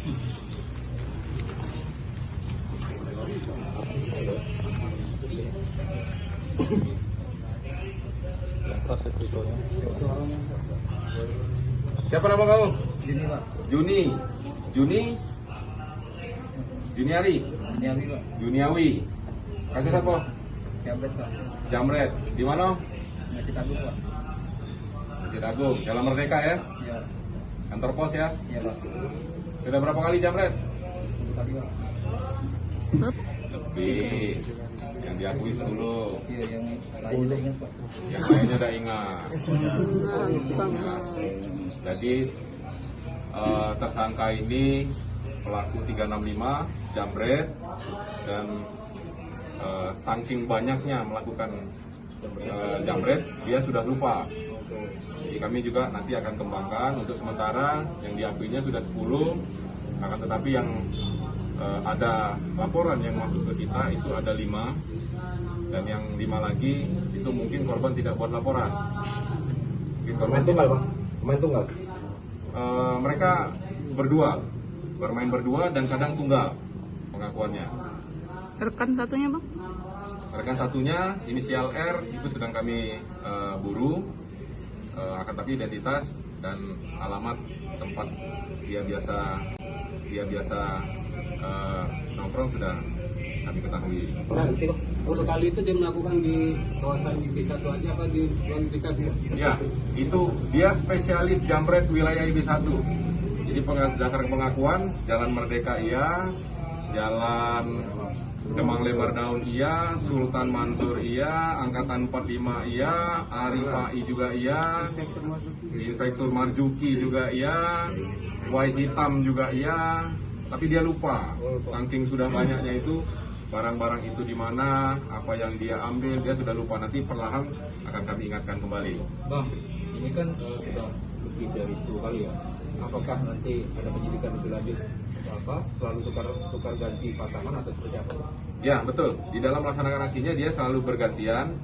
Siapa nama kamu? Juni Pak. Juni. Juni. Juniari. Juniawi Pak. Juniawi. Kasus apa? Jamret Pak. Jamret. Di mana? Masjid Agung Pak. Masjid Agung. Jalan Merdeka ya? Iya. Kantor pos ya? Iya Pak. Sudah berapa kali jamret? 10 kali Pak. Lebih. Yang diakui 10. Iya yang lainnya ingat Pak. Yang lainnya udah ingat. Jadi tersangka ini pelaku 365 jamret dan saking banyaknya melakukan jamret dia sudah lupa. Jadi kami juga nanti akan kembangkan. Untuk sementara yang diakuinya sudah 10, akan tetapi yang ada laporan yang masuk ke kita itu ada 5, dan yang 5 lagi itu mungkin korban tidak buat laporan. Mungkin korban tunggal Bang? Main tunggal? Mereka berdua, bermain berdua dan kadang tunggal pengakuannya. Rekan satunya Bang? Rekan satunya inisial R itu sedang kami buru, akan tapi identitas dan alamat tempat dia biasa nongkrong sudah kami ketahui. Nah, untuk kali itu dia melakukan di kawasan IB1 aja apa di ruang IB1? Ya, itu dia spesialis jamret wilayah IB1. Jadi dasar pengakuan Jalan Merdeka iya, Jalan Demang Lebar Daun iya, Sultan Mansur iya, Angkatan 45 iya, Arifai juga iya, Inspektur Marjuki juga iya, White Hitam juga iya, tapi dia lupa. Saking sudah banyaknya itu barang-barang itu di mana, apa yang dia ambil, dia sudah lupa. Nanti perlahan akan kami ingatkan kembali. Bang, ini kan sudah lebih dari 10 kali ya. Apakah nanti ada penyidikan lebih lanjut apa selalu tukar ganti pasangan atau seperti apa? Ya betul, di dalam melaksanakan aksinya dia selalu bergantian,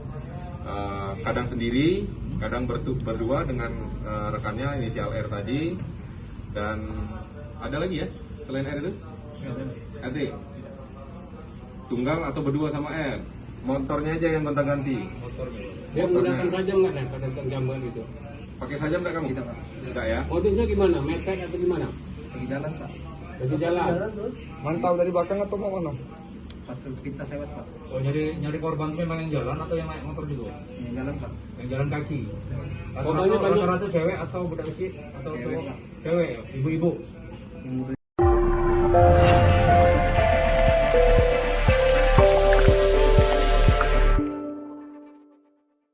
kadang sendiri, kadang berdua dengan rekannya inisial R tadi, dan ada lagi ya selain R itu? RT. Tunggal atau berdua sama R. Motornya aja yang gonta-ganti. Dia menggunakan sajam nggak nih pada saat jamban itu? Pakai sajam enggak kamu? Tidak Pak. Enggak ya? Modusnya gimana? Mepet atau gimana? Lagi jalan Pak. Lagi jalan. Mantau dari belakang atau mau mana? Pas kita lewat Pak. Oh, nyari korban memang yang jalan atau yang naik motor juga? Yang jalan Pak. Yang jalan kaki. Rata-rata cewek atau budak kecil atau Cewek, Pak. cewek, ibu-ibu. Yang